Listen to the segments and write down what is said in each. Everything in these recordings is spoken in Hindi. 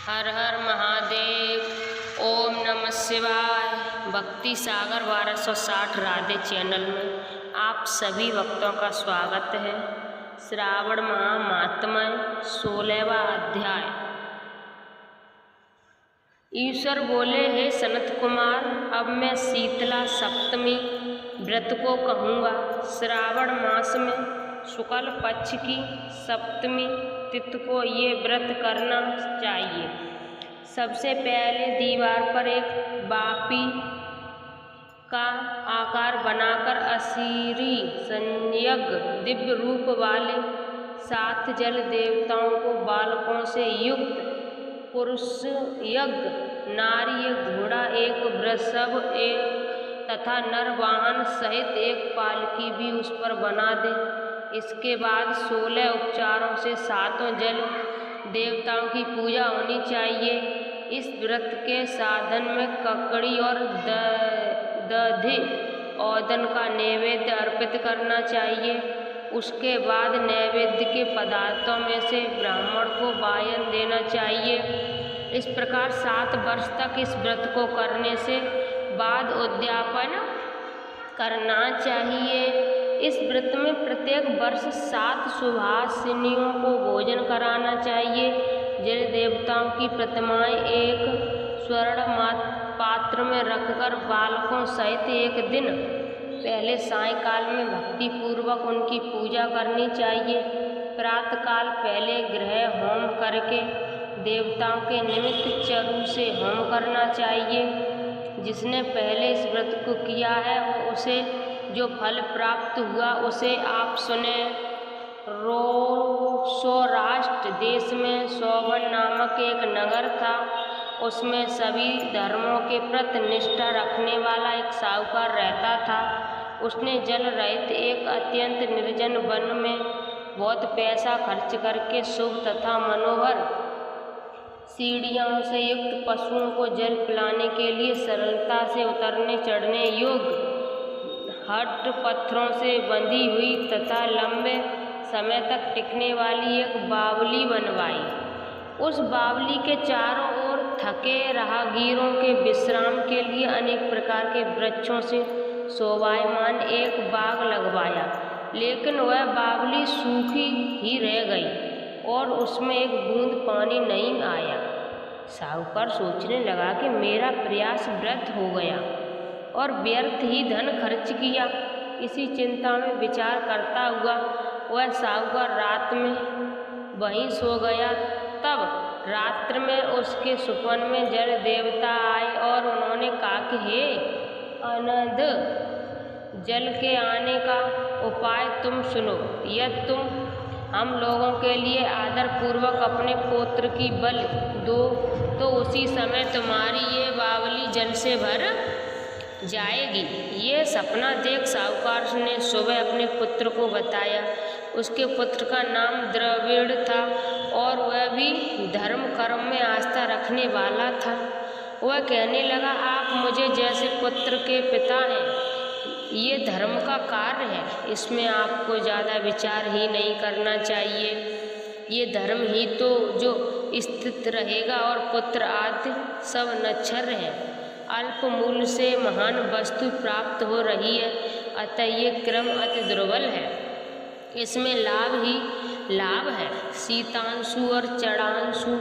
हर हर महादेव। ओम नमः शिवाय। भक्ति सागर 1260 राधे चैनल में आप सभी भक्तों का स्वागत है। श्रावण माह महात्म्य 16वां अध्याय। ईश्वर बोले, हे सनत कुमार, अब मैं शीतला सप्तमी व्रत को कहूँगा। श्रावण मास में शुक्ल पक्ष की सप्तमी तिथि को ये व्रत करना चाहिए। सबसे पहले दीवार पर एक बापी का आकार बनाकर असीरी संयग दिव्य रूप वाले 7 जल देवताओं को बालकों से युक्त पुरुष यज्ञ, नारी एक घोड़ा, एक वृषभ तथा नर वाहन सहित एक पालकी भी उस पर बना दे। इसके बाद 16 उपचारों से 7 जल देवताओं की पूजा होनी चाहिए। इस व्रत के साधन में ककड़ी और दधि औदन का नैवेद्य अर्पित करना चाहिए। उसके बाद नैवेद्य के पदार्थों में से ब्राह्मण को वायन देना चाहिए। इस प्रकार 7 वर्ष तक इस व्रत को करने से बाद उद्यापन करना चाहिए। इस व्रत में प्रत्येक वर्ष 7 सुहासिनियों को भोजन कराना चाहिए। जल देवताओं की प्रतिमाएं एक स्वर्ण पात्र में रखकर बालकों सहित एक दिन पहले सायंकाल में भक्ति पूर्वक उनकी पूजा करनी चाहिए। प्रातःकाल पहले गृह होम करके देवताओं के निमित्त चरु से होम करना चाहिए। जिसने पहले इस व्रत को किया है वो उसे जो फल प्राप्त हुआ उसे आप सुने। सौराष्ट्र देश में शोभन नामक एक नगर था। उसमें सभी धर्मों के प्रति निष्ठा रखने वाला एक साहूकार रहता था। उसने जल रहित एक अत्यंत निर्जन वन में बहुत पैसा खर्च करके शुभ तथा मनोहर सीढ़ियों से युक्त पशुओं को जल पिलाने के लिए सरलता से उतरने चढ़ने योग्य हट पत्थरों से बंधी हुई तथा लंबे समय तक टिकने वाली एक बावली बनवाई। उस बावली के चारों ओर थके राहगीरों के विश्राम के लिए अनेक प्रकार के वृक्षों से शोभायमान एक बाग लगवाया। लेकिन वह बावली सूखी ही रह गई और उसमें एक बूंद पानी नहीं आया। साहूकार सोचने लगा कि मेरा प्रयास व्यर्थ हो गया और व्यर्थ ही धन खर्च किया। इसी चिंता में विचार करता हुआ वह साहूकार रात में वहीं सो गया। तब रात्र में उसके सुपन में जल देवता आए और उन्होंने कहा कि हे आनंद, जल के आने का उपाय तुम सुनो। यदि तुम हम लोगों के लिए आदर पूर्वक अपने पुत्र की बल दो तो उसी समय तुम्हारी ये बावली जल से भर जाएगी। ये सपना देख साहूकार ने सुबह अपने पुत्र को बताया। उसके पुत्र का नाम द्रविड़ था और वह भी धर्म कर्म में आस्था रखने वाला था। वह कहने लगा, आप मुझे जैसे पुत्र के पिता हैं। ये धर्म का कार्य है, इसमें आपको ज़्यादा विचार ही नहीं करना चाहिए। ये धर्म ही तो जो स्थित रहेगा और पुत्र आदि सब नश्वर हैं। अल्प मूल्य से महान वस्तु प्राप्त हो रही है, अतः ये क्रम अति दुर्बल है। इसमें लाभ ही लाभ है। शीतांशु और चढ़ांशु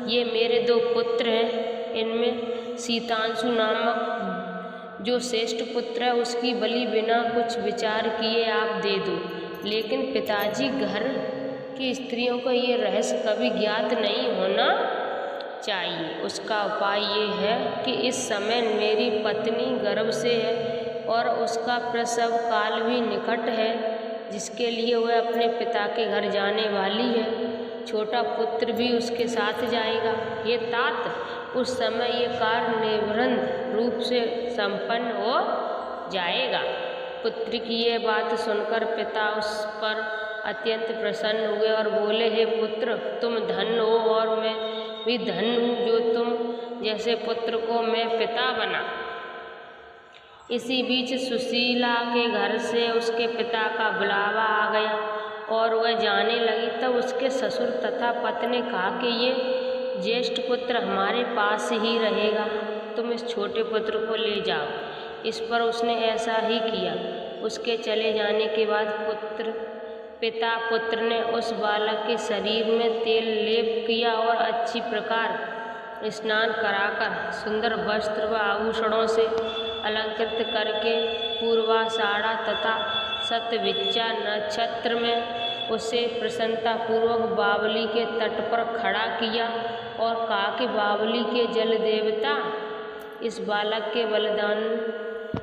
ये मेरे 2 पुत्र हैं। इनमें शीतांशु नामक जो श्रेष्ठ पुत्र है उसकी बलि बिना कुछ विचार किए आप दे दो। लेकिन पिताजी, घर की स्त्रियों को ये रहस्य कभी ज्ञात नहीं होना चाहिए। उसका उपाय ये है कि इस समय मेरी पत्नी गर्भ से है और उसका प्रसव काल भी निकट है, जिसके लिए वह अपने पिता के घर जाने वाली है। छोटा पुत्र भी उसके साथ जाएगा। ये तात उस समय ये कार्य निर्विघ्न रूप से संपन्न हो जाएगा। पुत्र की ये बात सुनकर पिता उस पर अत्यंत प्रसन्न हुए और बोले, हे पुत्र, तुम धन्य हो और मैं भी धन्य हूँ जो तुम जैसे पुत्र को मैं पिता बना। इसी बीच सुशीला के घर से उसके पिता का बुलावा आ गया और वह जाने लगी। तब उसके ससुर तथा पत्नी ने कहा कि ये ज्येष्ठ पुत्र हमारे पास ही रहेगा, तुम इस छोटे पुत्र को ले जाओ। इस पर उसने ऐसा ही किया। उसके चले जाने के बाद पिता पुत्र ने उस बालक के शरीर में तेल लेप किया और अच्छी प्रकार स्नान कराकर सुंदर वस्त्र व आभूषणों से अलंकृत करके पूर्वाषाढ़ा तथा शतभिज्जा नक्षत्र में उसे प्रसन्नतापूर्वक बावली के तट पर खड़ा किया और कहा कि बावली के जल देवता, इस बालक के बलिदान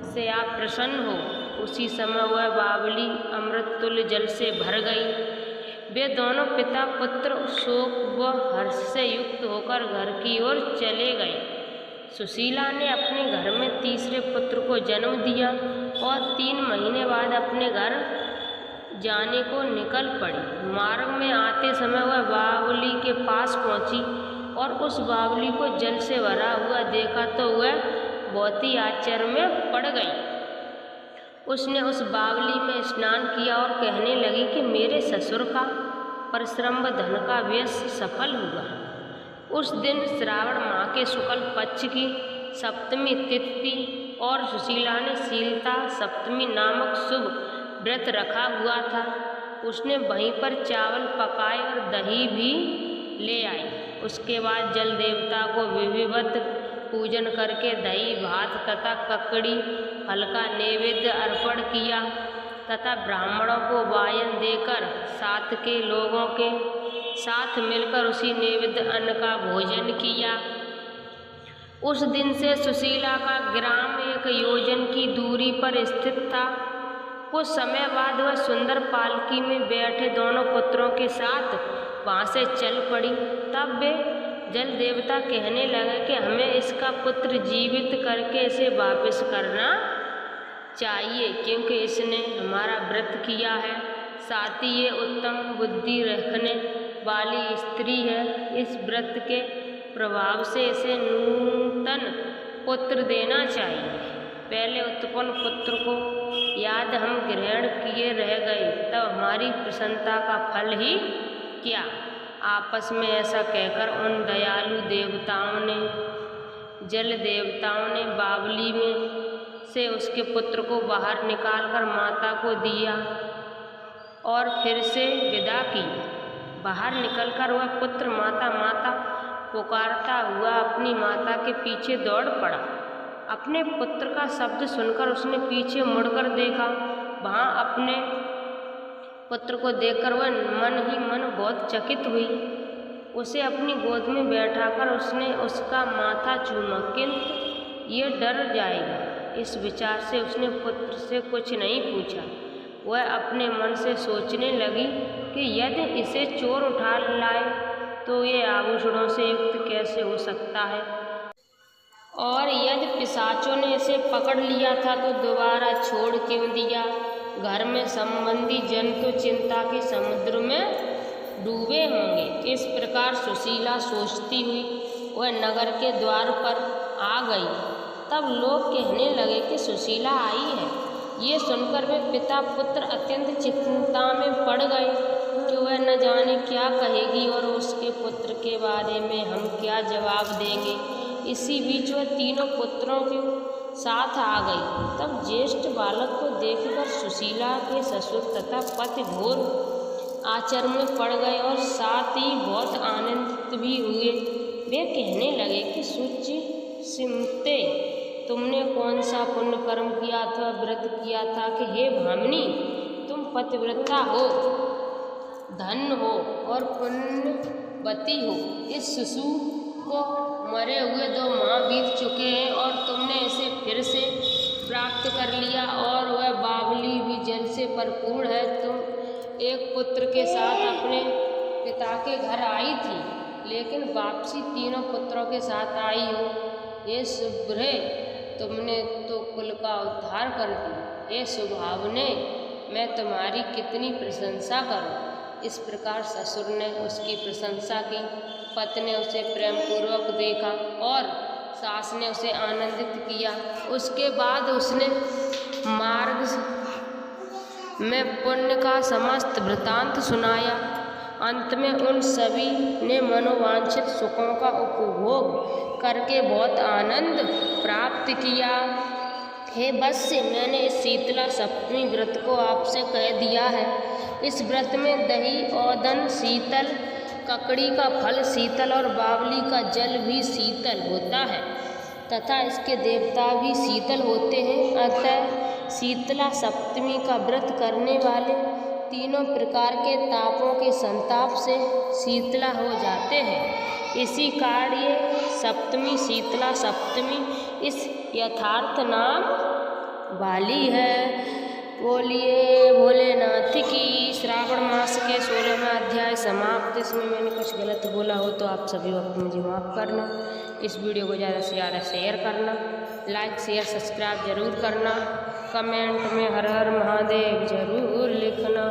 से आप प्रसन्न हो। उसी समय वह बावली अमृत तुल्य जल से भर गई। वे दोनों पिता पुत्र शोक व हर्ष से युक्त होकर घर की ओर चले गए। सुशीला ने अपने घर में तीसरे पुत्र को जन्म दिया और 3 महीने बाद अपने घर जाने को निकल पड़ी। मार्ग में आते समय वह बावली के पास पहुंची और उस बावली को जल से भरा हुआ देखा तो वह बहुत ही आश्चर्य में पड़ गई। उसने उस बावली में स्नान किया और कहने लगी कि मेरे ससुर का परिश्रम व धन का व्यय सफल हुआ। उस दिन श्रावण माह के शुक्ल पक्ष की सप्तमी तिथि और सुशीला ने शीलता सप्तमी नामक शुभ व्रत रखा हुआ था। उसने वहीं पर चावल पकाए और दही भी ले आई। उसके बाद जल देवता को विधिवत पूजन करके दही भात तथा ककड़ी फल का नैवेद्य अर्पण किया तथा ब्राह्मणों को वायन देकर साथ के लोगों के साथ मिलकर उसी नैवेद्य अन्न का भोजन किया। उस दिन से सुशीला का ग्राम 1 योजन की दूरी पर स्थित था। कुछ समय बाद वह सुंदर पालकी में बैठे दोनों पुत्रों के साथ वहाँ से चल पड़ी। तब वे जल देवता कहने लगे कि हमें इसका पुत्र जीवित करके इसे वापस करना चाहिए, क्योंकि इसने हमारा व्रत किया है। साथ ही ये उत्तम बुद्धि रखने वाली स्त्री है। इस व्रत के प्रभाव से इसे नूतन पुत्र देना चाहिए। पहले उत्पन्न पुत्र को याद हम ग्रहण किए रह गए, तब हमारी प्रसन्नता का फल ही क्या। आपस में ऐसा कहकर उन दयालु देवताओं ने जल देवताओं ने बावली में से उसके पुत्र को बाहर निकालकर माता को दिया और फिर से विदा की। बाहर निकलकर वह पुत्र माता माता पुकारता हुआ अपनी माता के पीछे दौड़ पड़ा। अपने पुत्र का शब्द सुनकर उसने पीछे मुड़कर देखा। वहाँ अपने पुत्र को देखकर वह मन ही मन बहुत चकित हुई। उसे अपनी गोद में बैठाकर उसने उसका माथा चूमा, किंतु ये डर जाएगा, इस विचार से उसने पुत्र से कुछ नहीं पूछा। वह अपने मन से सोचने लगी कि यदि इसे चोर उठा लाए तो ये आभूषणों से युक्त कैसे हो सकता है, और यदि पिशाचों ने इसे पकड़ लिया था तो दोबारा छोड़ क्यों दिया। घर में संबंधी जन तो चिंता के समुद्र में डूबे होंगे। इस प्रकार सुशीला सोचती हुई वह नगर के द्वार पर आ गई। तब लोग कहने लगे कि सुशीला आई है। ये सुनकर वे पिता पुत्र अत्यंत चिंता में पड़ गए कि वह न जाने क्या कहेगी और उसके पुत्र के बारे में हम क्या जवाब देंगे। इसी बीच वह तीनों पुत्रों के साथ आ गई। तब ज्येष्ठ बालक को देखकर सुशीला के ससुर तथा पति घोर आश्चर्य में पड़ गए और साथ ही बहुत आनंदित भी हुए। वे कहने लगे कि सुचिस्मिते, तुमने कौन सा पुण्य कर्म किया अथवा व्रत किया था कि हे भामिनी, तुम पतिव्रता हो, धन्य हो और पुण्यवती हो। इस शिशु को मरे हुए 2 माह बीत चुके हैं और तुमने इसे फिर से प्राप्त कर लिया और वह बावली भी जल से भरपूर है। तुम एक पुत्र के साथ अपने पिता के घर आई थी, लेकिन वापसी तीनों पुत्रों के साथ आई हो। ये शुभ्रे, तुमने तो कुल का उद्धार कर दिया। ये सुभावने, मैं तुम्हारी कितनी प्रशंसा करूं। इस प्रकार ससुर ने उसकी प्रशंसा की। पति ने उसे प्रेम पूर्वक देखा और सास ने उसे आनंदित किया। उसके बाद उसने मार्ग में पुण्य का समस्त वृतांत सुनाया। अंत में उन सभी ने मनोवांछित सुखों का उपभोग करके बहुत आनंद प्राप्त किया। हे वत्स्य, मैंने इस शीतला सप्तमी व्रत को आपसे कह दिया है। इस व्रत में दही औदन शीतल, ककड़ी का फल शीतल और बावली का जल भी शीतल होता है तथा इसके देवता भी शीतल होते हैं। अतः शीतला सप्तमी का व्रत करने वाले तीनों प्रकार के तापों के संताप से शीतला हो जाते हैं। इसी कारण ये सप्तमी शीतला सप्तमी इस यथार्थ नाम वाली है। बोलिए भोलेनाथ की। श्रावण मास के 16वां अध्याय समाप्त। इसमें मैंने कुछ गलत बोला हो तो आप सभी वक्त मुझे माफ़ करना। इस वीडियो को ज़्यादा से ज़्यादा शेयर करना, लाइक शेयर सब्सक्राइब जरूर करना, कमेंट में हर हर महादेव जरूर लिखना।